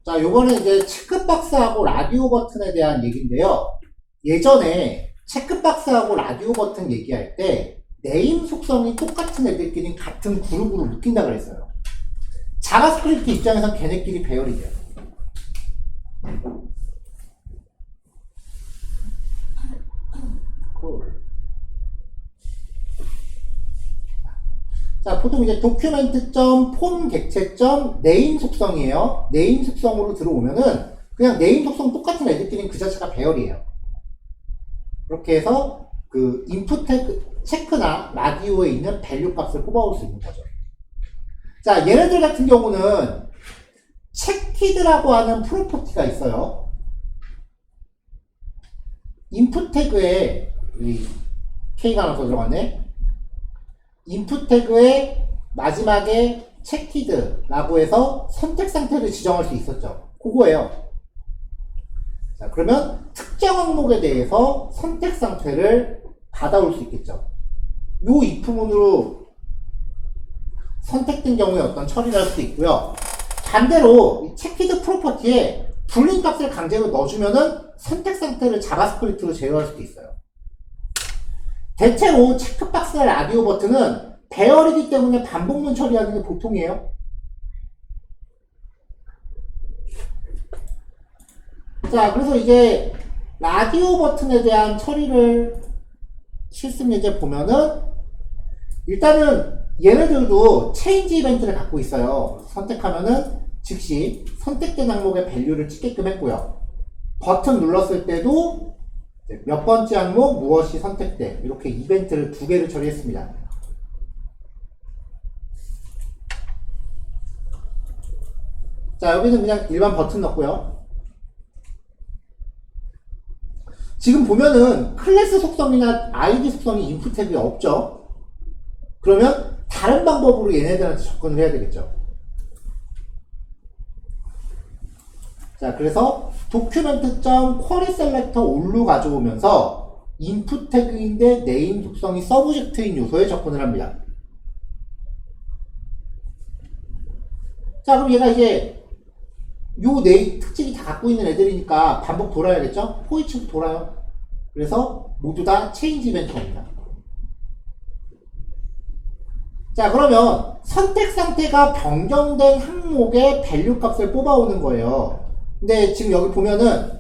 자, 요거는 이제 체크박스하고 라디오 버튼에 대한 얘기인데요. 예전에 체크박스하고 라디오 버튼 얘기할 때 네임 속성이 똑같은 애들끼리 같은 그룹으로 묶인다 그랬어요. 자바스크립트 입장에선 걔네끼리 배열이 돼요. 자, 보통 이제 도큐멘트.폼 객체.네임 속성이에요. 네임 속성으로 들어오면은 그냥 네임 속성 똑같은 애들끼리는 그 자체가 배열이에요. 그렇게 해서 그 인풋 체크나 라디오에 있는 밸류 값을 뽑아올 수 있는 거죠. 자, 얘네들 같은 경우는 체키드라고 하는 프로퍼티가 있어요. 인풋 태그에 K가 하나 더 들어갔네. 인풋 태그에 마지막에 체키드라고 해서 선택 상태를 지정할 수 있었죠. 그거예요. 자, 그러면 특정 항목에 대해서 선택 상태를 받아올 수 있겠죠. 요 if문으로 선택된 경우에 어떤 처리를 할 수도 있고요. 반대로 체키드 프로퍼티에 불린 값을 강제로 넣어주면은 선택 상태를 자바스크립트로 제어할 수도 있어요. 대체로 체크박스나 라디오 버튼은 배열이기 때문에 반복문 처리하는 게 보통이에요. 자, 그래서 이제 라디오 버튼에 대한 처리를 실습 예제 보면은 일단은 얘네들도 체인지 이벤트를 갖고 있어요. 선택하면은 즉시 선택된 항목의 밸류를 찍게끔 했고요. 버튼 눌렀을 때도 몇 번째 항목 무엇이 선택돼 이렇게 이벤트를 2개를 처리했습니다. 자, 여기는 그냥 일반 버튼 넣고요. 지금 보면은 클래스 속성이나 아이디 속성이 인풋 태그에 없죠. 그러면 다른 방법으로 얘네들한테 접근을 해야 되겠죠. 자, 그래서 document.querySelector all로 가져오면서 인풋 태그인데 네임 속성이 서브젝트인 요소에 접근을 합니다. 자, 그럼 얘가 이제 요 네임 특징이 다 갖고 있는 애들이니까 반복 돌아야겠죠? 포이치도 돌아요. 그래서 모두 다 체인지 이벤트입니다. 자, 그러면 선택 상태가 변경된 항목의 밸류 값을 뽑아오는 거예요. 근데 지금 여기 보면은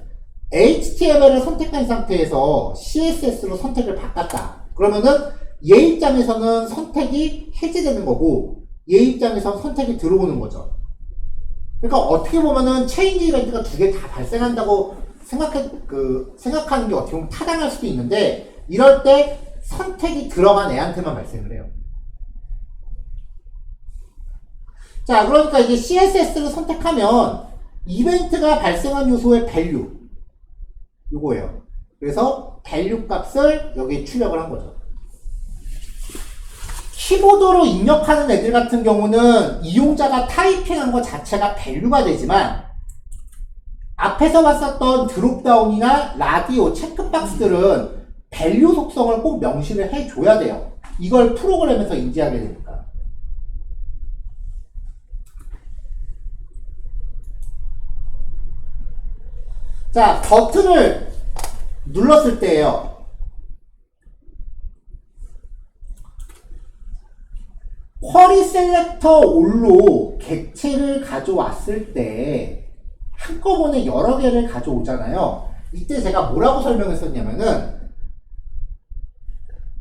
HTML을 선택한 상태에서 CSS로 선택을 바꿨다. 그러면은 얘 입장에서는 선택이 해제되는 거고 얘 입장에서는 선택이 들어오는 거죠. 그러니까 어떻게 보면은 체인지 이벤트가 2개 다 발생한다고 생각하는 게 어떻게 보면 타당할 수도 있는데 이럴 때 선택이 들어간 애한테만 발생을 해요. 자, 그러니까 이제 CSS를 선택하면 이벤트가 발생한 요소의 밸류 요거예요. 그래서 밸류 값을 여기에 출력을 한 거죠. 키보드로 입력하는 애들 같은 경우는 이용자가 타이핑한 것 자체가 밸류가 되지만 앞에서 봤었던 드롭다운이나 라디오, 체크박스들은 밸류 속성을 꼭 명시를 해줘야 돼요. 이걸 프로그램에서 인지하게 되니까. 자, 버튼을 눌렀을 때예요. 쿼리 셀렉터 all로 객체를 가져왔을 때 한꺼번에 여러 개를 가져오잖아요. 이때 제가 뭐라고 설명했었냐면은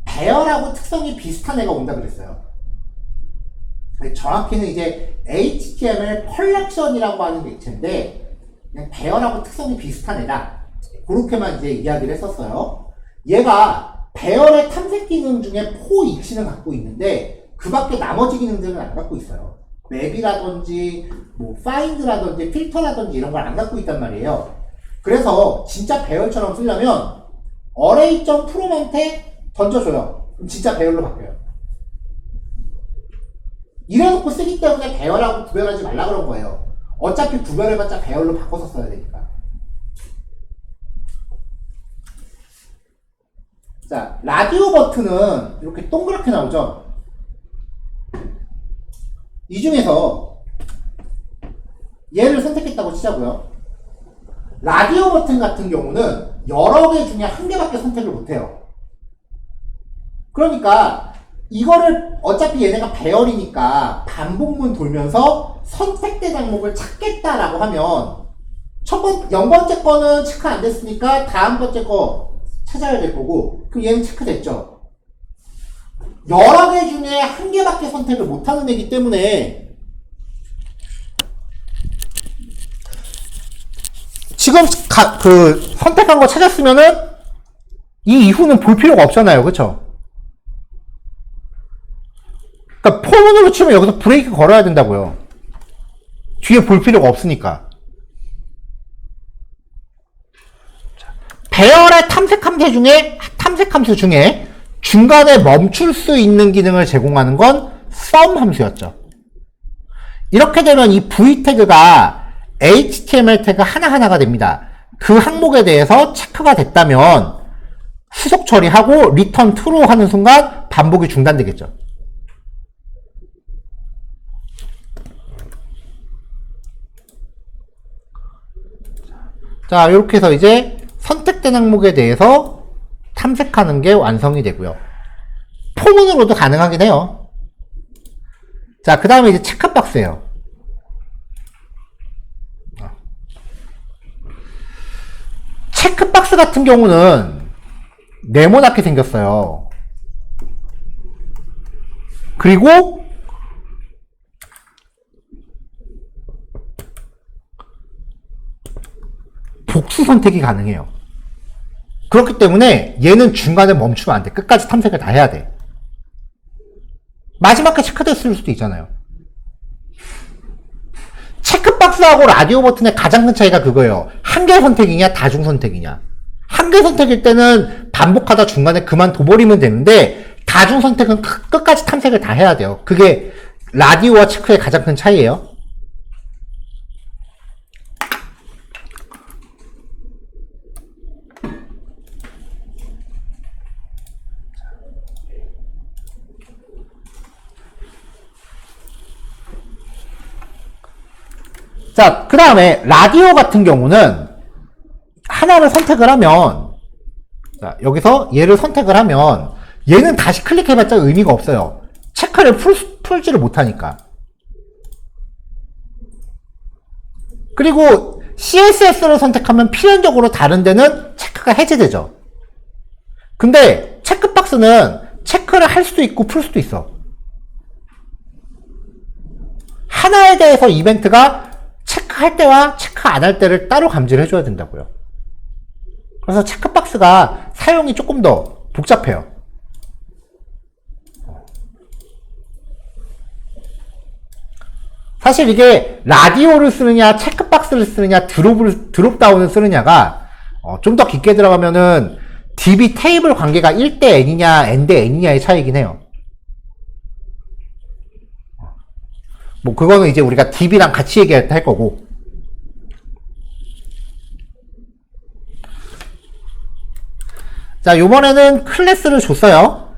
배열하고 특성이 비슷한 애가 온다 그랬어요. 정확히는 이제 HTML 컬렉션이라고 하는 객체인데 그냥 배열하고 특성이 비슷한 애다. 그렇게만 이제 이야기를 했었어요. 얘가 배열의 탐색 기능 중에 포2는 갖고 있는데 그 밖에 나머지 기능들은 안 갖고 있어요. 맵이라든지 뭐 파인드라든지 필터라든지 이런 걸 안 갖고 있단 말이에요. 그래서 진짜 배열처럼 쓰려면 array.프롬한테 던져줘요. 그럼 진짜 배열로 바뀌어요. 이래놓고 쓰기 때문에 배열하고 구별하지 말라 그런 거예요. 어차피 구별해봤자 배열로 바꿔서 써야 되니까. 자, 라디오 버튼은 이렇게 동그랗게 나오죠. 이 중에서 얘를 선택했다고 치자고요. 라디오 버튼 같은 경우는 여러 개 중에 한 개밖에 선택을 못해요. 그러니까 이거를 어차피 얘네가 배열이니까 반복문 돌면서 선택된 항목을 찾겠다라고 하면 0번째 거는 체크 안 됐으니까 다음 번째 거 찾아야 될 거고, 그럼 얘는 체크됐죠. 여러 개 중에 한 개밖에 선택을 못하는 애기 때문에 지금 선택한 거 찾았으면은 이 이후는 볼 필요가 없잖아요. 그쵸? 그러니까 포문으로 치면 여기서 브레이크 걸어야 된다고요. 뒤에 볼 필요가 없으니까. 배열의 탐색함수 중에 중간에 멈출 수 있는 기능을 제공하는 건 sum 함수였죠. 이렇게 되면 이 v 태그가 HTML 태그 하나하나가 됩니다. 그 항목에 대해서 체크가 됐다면 후속 처리하고 return true로 하는 순간 반복이 중단되겠죠. 자, 이렇게 해서 이제 선택된 항목에 대해서 탐색하는 게 완성이 되고요. 포문으로도 가능하긴 해요. 자, 그 다음에 이제 체크박스예요. 체크박스 같은 경우는 네모나게 생겼어요. 그리고 복수 선택이 가능해요. 그렇기 때문에 얘는 중간에 멈추면 안 돼. 끝까지 탐색을 다 해야 돼. 마지막에 체크됐을 수도 있잖아요. 체크박스하고 라디오 버튼의 가장 큰 차이가 그거예요. 한 개 선택이냐 다중 선택이냐. 한 개 선택일 때는 반복하다 중간에 그만둬버리면 되는데 다중 선택은 끝까지 탐색을 다 해야 돼요. 그게 라디오와 체크의 가장 큰 차이예요. 자, 그 다음에 라디오 같은 경우는 하나를 선택을 하면, 자, 여기서 얘를 선택을 하면 얘는 다시 클릭해봤자 의미가 없어요. 체크를 풀지를 못하니까. 그리고 CSS를 선택하면 필연적으로 다른 데는 체크가 해제되죠. 근데 체크박스는 체크를 할 수도 있고 풀 수도 있어. 하나에 대해서 이벤트가 체크할 때와 체크 안 할 때를 따로 감지를 해줘야 된다고요. 그래서 체크박스가 사용이 조금 더 복잡해요. 사실 이게 라디오를 쓰느냐 체크박스를 쓰느냐 드롭다운을 쓰느냐가 좀 더 깊게 들어가면은 DB 테이블 관계가 1대 n이냐 n대 n이냐의 차이긴 해요. 뭐 그거는 이제 우리가 DB랑 같이 얘기할 때 할 거고. 자, 요번에는 클래스를 줬어요.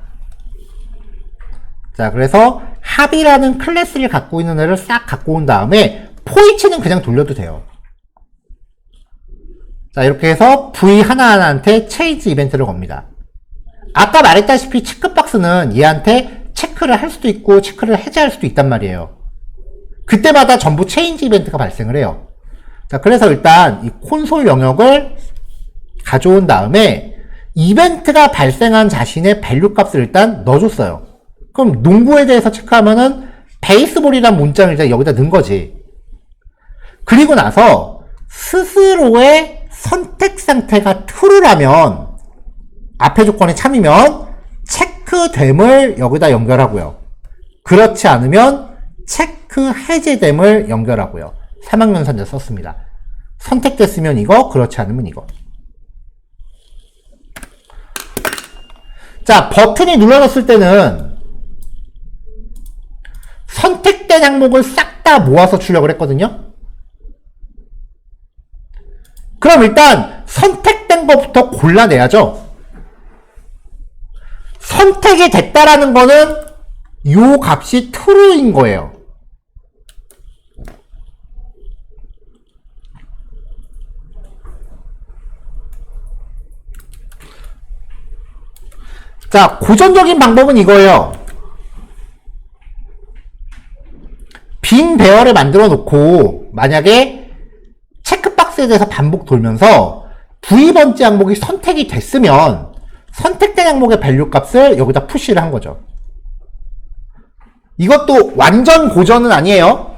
자, 그래서 합이라는 클래스를 갖고 있는 애를 싹 갖고 온 다음에 포이치는 그냥 돌려도 돼요. 자, 이렇게 해서 V 하나하나한테 체인지 이벤트를 겁니다. 아까 말했다시피 체크박스는 얘한테 체크를 할 수도 있고 체크를 해제할 수도 있단 말이에요. 그때마다 전부 체인지 이벤트가 발생을 해요. 자, 그래서 일단 이 콘솔 영역을 가져온 다음에 이벤트가 발생한 자신의 밸류 값을 일단 넣어줬어요. 그럼 농구에 대해서 체크하면은 베이스볼이란 문장을 이제 여기다 넣은 거지. 그리고 나서 스스로의 선택 상태가 true라면 앞에 조건이 참이면 체크됨을 여기다 연결하고요. 그렇지 않으면 체크 해제됨을 연결하고요. 3학년선제 썼습니다. 선택됐으면 이거, 그렇지 않으면 이거. 자, 버튼이 눌러졌을 때는 선택된 항목을 싹 다 모아서 출력을 했거든요. 그럼 일단 선택된 것부터 골라내야죠. 선택이 됐다라는 거는 요 값이 true인 거예요. 자, 고전적인 방법은 이거예요. 빈 배열을 만들어 놓고 만약에 체크박스에 대해서 반복 돌면서 V번째 항목이 선택이 됐으면 선택된 항목의 밸류 값을 여기다 푸시를 한 거죠. 이것도 완전 고전은 아니에요.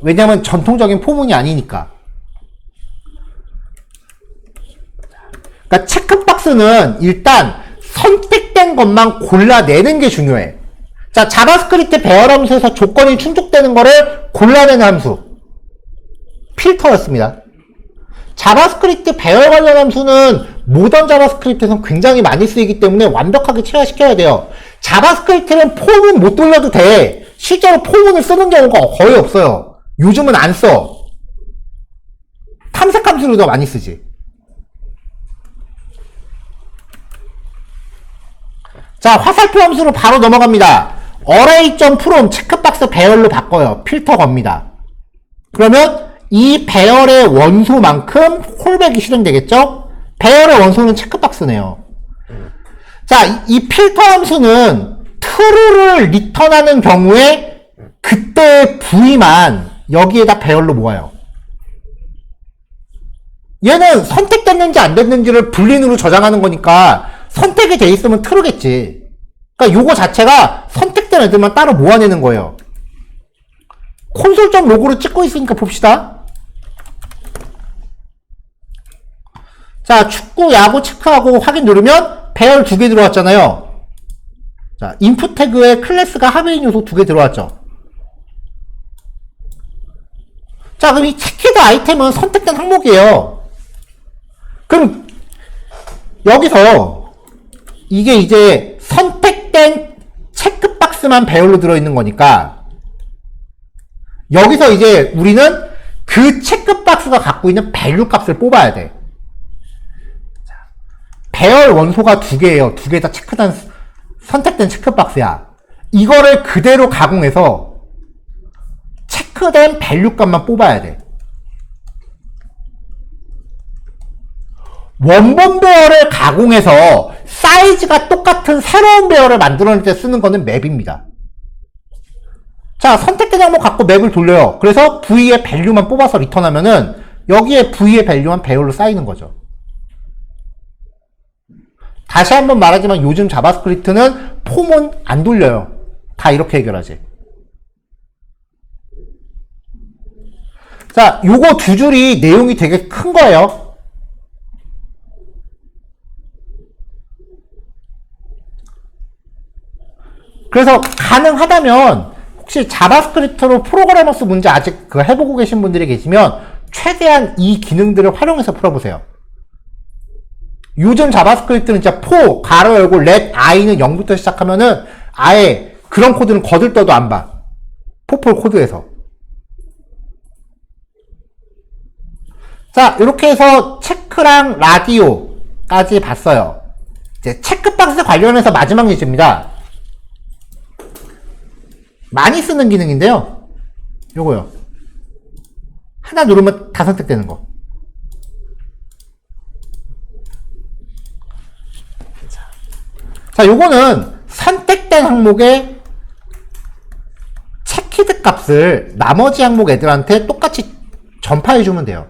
왜냐면 전통적인 포문이 아니니까. 그러니까 체크박스는 일단 선택된 것만 골라내는 게 중요해. 자, 자바스크립트 배열 함수에서 조건이 충족되는 거를 골라내는 함수. 필터였습니다. 자바스크립트 배열 관련 함수는 모던 자바스크립트에서 굉장히 많이 쓰이기 때문에 완벽하게 체화시켜야 돼요. 자바스크립트는 포문 못 돌려도 돼. 실제로 포문을 쓰는 경우가 거의 없어요. 요즘은 안 써. 탐색 함수로 더 많이 쓰지. 자, 화살표 함수로 바로 넘어갑니다. array.from 체크박스 배열로 바꿔요. 필터 겁니다. 그러면 이 배열의 원소만큼 콜백이 실행되겠죠? 배열의 원소는 체크박스네요. 자, 이 필터 함수는 true를 리턴하는 경우에 그때 V만 여기에다 배열로 모아요. 얘는 선택됐는지 안 됐는지를 불린으로 저장하는 거니까 선택이 돼 있으면 true겠지. 그러니까 요거 자체가 선택된 애들만 따로 모아내는 거예요. 콘솔.로그로 찍고 있으니까 봅시다. 자, 축구, 야구 체크하고 확인 누르면 배열 2개 들어왔잖아요. 자, 인풋 태그에 클래스가 하베인 요소 2개 들어왔죠. 자, 그럼 이 체크드 아이템은 선택된 항목이에요. 그럼 여기서 이게 이제 선택된 체크박스만 배열로 들어있는 거니까 여기서 이제 우리는 그 체크박스가 갖고 있는 밸류 값을 뽑아야 돼. 배열 원소가 2개예요. 2개 다 체크된 선택된 체크박스야. 이거를 그대로 가공해서 체크된 밸류 값만 뽑아야 돼. 원본 배열을 가공해서 사이즈가 똑같은 새로운 배열을 만들어낼 때 쓰는 거는 맵입니다. 자, 선택된 항목 갖고 맵을 돌려요. 그래서 V의 밸류만 뽑아서 리턴하면은 여기에 V의 밸류만 배열로 쌓이는 거죠. 다시 한번 말하지만 요즘 자바스크립트는 폼은 안 돌려요. 다 이렇게 해결하지. 자, 요거 2줄이 내용이 되게 큰 거예요. 그래서 가능하다면 혹시 자바스크립트로 프로그래머스 문제 아직 해보고 계신 분들이 계시면 최대한 이 기능들을 활용해서 풀어보세요. 요즘 자바스크립트는 진짜 포, 가로 열고, let i는 0부터 시작하면은 아예 그런 코드는 거들떠도 안 봐. 포폴 코드에서. 자, 이렇게 해서 체크랑 라디오까지 봤어요. 이제 체크박스 관련해서 마지막 예제입니다. 많이 쓰는 기능인데요. 요거요. 하나 누르면 다 선택되는 거. 자, 요거는 선택된 항목의 체키드 값을 나머지 항목 애들한테 똑같이 전파해주면 돼요.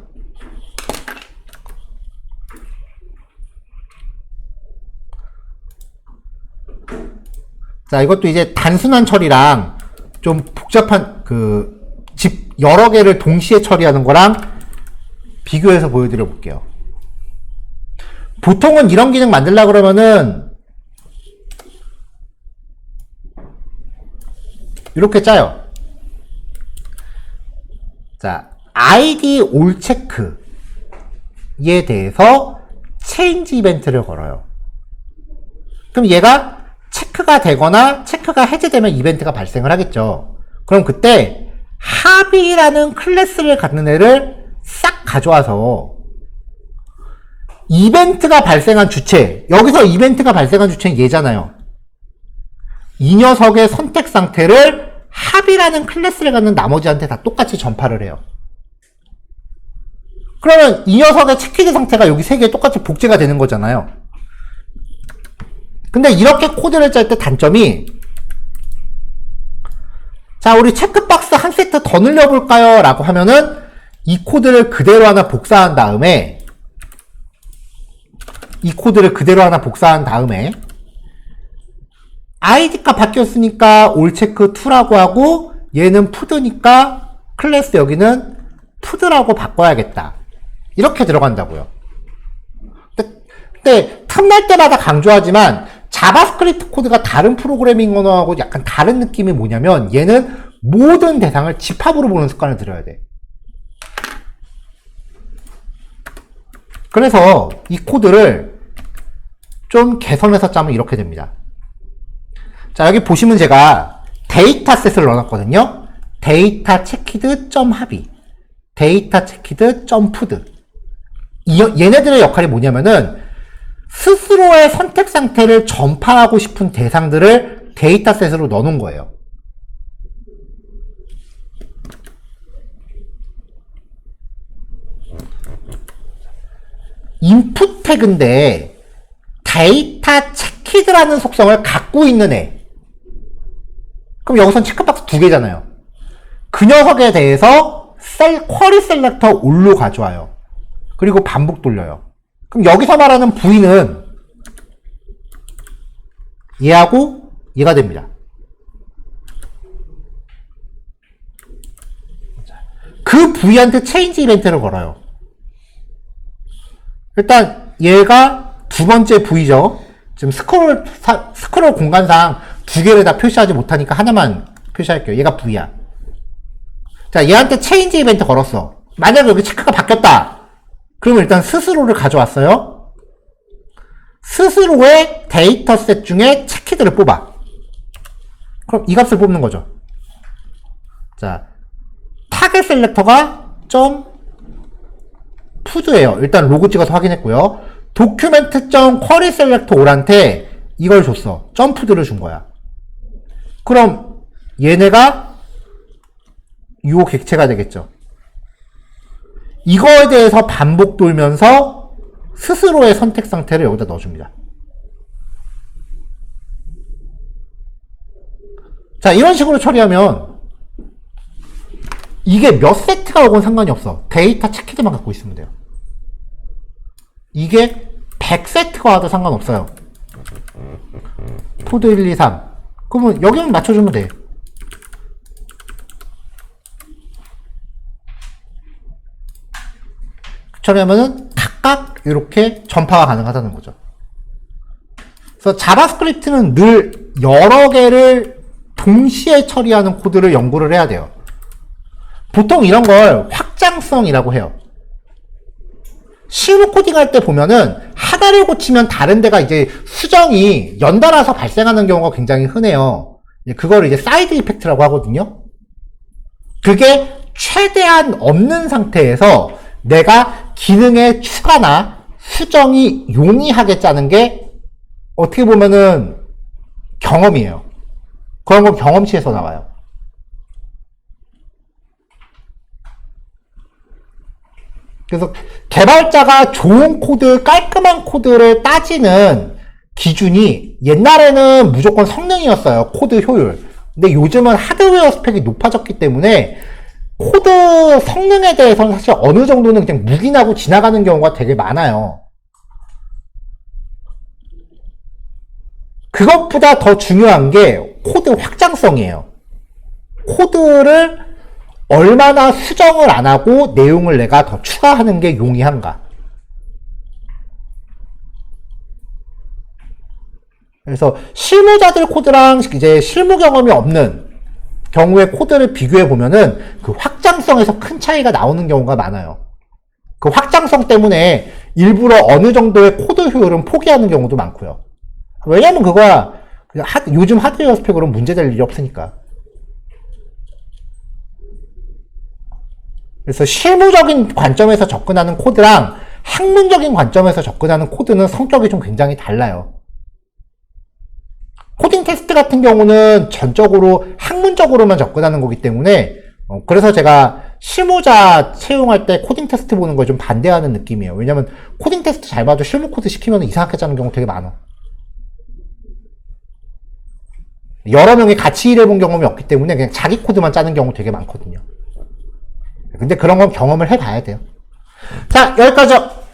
자, 이것도 이제 단순한 처리랑 좀 복잡한 집 여러 개를 동시에 처리하는 거랑 비교해서 보여드려 볼게요. 보통은 이런 기능 만들려고 그러면은 이렇게 짜요. 자, id 올 체크에 대해서 체인지 이벤트를 걸어요. 그럼 얘가 체크가 되거나 체크가 해제되면 이벤트가 발생을 하겠죠. 그럼 그때 합이라는 클래스를 갖는 애를 싹 가져와서 이벤트가 발생한 주체, 여기서 이벤트가 발생한 주체는 얘잖아요. 이 녀석의 선택 상태를 합이라는 클래스를 갖는 나머지한테 다 똑같이 전파를 해요. 그러면 이 녀석의 체키드 상태가 여기 3개 똑같이 복제가 되는 거잖아요. 근데 이렇게 코드를 짤 때 단점이, 자, 우리 체크박스 한 세트 더 늘려볼까요? 라고 하면은 이 코드를 그대로 하나 복사한 다음에 id가 바뀌었으니까 올체크2라고 하고 얘는 푸드니까 클래스 여기는 푸드라고 바꿔야겠다. 이렇게 들어간다고요. 근데 틈날 때마다 강조하지만 자바스크립트 코드가 다른 프로그래밍 언어하고 약간 다른 느낌이 뭐냐면 얘는 모든 대상을 집합으로 보는 습관을 들여야 돼. 그래서 이 코드를 좀 개선해서 짜면 이렇게 됩니다. 자, 여기 보시면 제가 데이터셋을 넣어놨거든요. 데이터 체키드 점 합의, 데이터 체키드 점 푸드. 얘네들의 역할이 뭐냐면은 스스로의 선택 상태를 전파하고 싶은 대상들을 데이터셋으로 넣어놓은 거예요. 인풋 태그인데 데이터 체키드라는 속성을 갖고 있는 애. 그럼 여기선 체크박스 두 개잖아요. 그 녀석에 대해서 쿼리 셀렉터 올로 가져와요. 그리고 반복 돌려요. 그럼 여기서 말하는 V는 얘하고 얘가 됩니다. 그 V한테 체인지 이벤트를 걸어요. 일단 얘가 두 번째 V죠. 지금 스크롤 공간상 두 개를 다 표시하지 못하니까 하나만 표시할게요. 얘가 V야. 자, 얘한테 체인지 이벤트 걸었어. 만약에 여기 체크가 바뀌었다. 그러면 일단 스스로를 가져왔어요. 스스로의 데이터셋 중에 체키드를 뽑아. 그럼 이 값을 뽑는 거죠. 자, 타겟 셀렉터가 점 푸드예요. 일단 로고 찍어서 확인했고요. 도큐멘트 점 쿼리 셀렉터 올한테 이걸 줬어. 점푸드를 준 거야. 그럼 얘네가 요 객체가 되겠죠. 이거에 대해서 반복 돌면서 스스로의 선택 상태를 여기다 넣어줍니다. 자, 이런 식으로 처리하면 이게 몇 세트가 오건 상관이 없어. 데이터 체키드만 갖고 있으면 돼요. 이게 100세트가 와도 상관없어요. 푸드 1, 2, 3. 그러면 여기만 맞춰주면 돼. 처리하면은 각각 이렇게 전파가 가능하다는 거죠. 그래서 자바스크립트는 늘 여러 개를 동시에 처리하는 코드를 연구를 해야 돼요. 보통 이런 걸 확장성이라고 해요. 실무 코딩할 때 보면은 하나를 고치면 다른 데가 이제 수정이 연달아서 발생하는 경우가 굉장히 흔해요. 그걸 이제 사이드 이펙트라고 하거든요. 그게 최대한 없는 상태에서 내가 기능의 추가나 수정이 용이하게 짜는 게 어떻게 보면은 경험이에요. 그런 건 경험치에서 나와요. 그래서 개발자가 좋은 코드, 깔끔한 코드를 따지는 기준이 옛날에는 무조건 성능이었어요. 코드 효율. 근데 요즘은 하드웨어 스펙이 높아졌기 때문에 코드 성능에 대해서는 사실 어느 정도는 그냥 묵인하고 지나가는 경우가 되게 많아요. 그것보다 더 중요한 게 코드 확장성이에요. 코드를 얼마나 수정을 안 하고 내용을 내가 더 추가하는 게 용이한가. 그래서 실무자들 코드랑 이제 실무 경험이 없는 경우의 코드를 비교해 보면은 그 확장성에서 큰 차이가 나오는 경우가 많아요. 그 확장성 때문에 일부러 어느 정도의 코드 효율은 포기하는 경우도 많고요. 왜냐면 그거야 요즘 하드웨어 스펙으로 문제될 일이 없으니까. 그래서 실무적인 관점에서 접근하는 코드랑 학문적인 관점에서 접근하는 코드는 성격이 좀 굉장히 달라요. 코딩 테스트 같은 경우는 전적으로 학문적으로만 접근하는 거기 때문에 그래서 제가 실무자 채용할 때 코딩 테스트 보는 걸 좀 반대하는 느낌이에요. 왜냐면 코딩 테스트 잘 봐도 실무 코드 시키면 이상하게 짜는 경우 되게 많아. 여러 명이 같이 일해본 경험이 없기 때문에 그냥 자기 코드만 짜는 경우 되게 많거든요. 근데 그런 건 경험을 해봐야 돼요. 자, 여기까지요.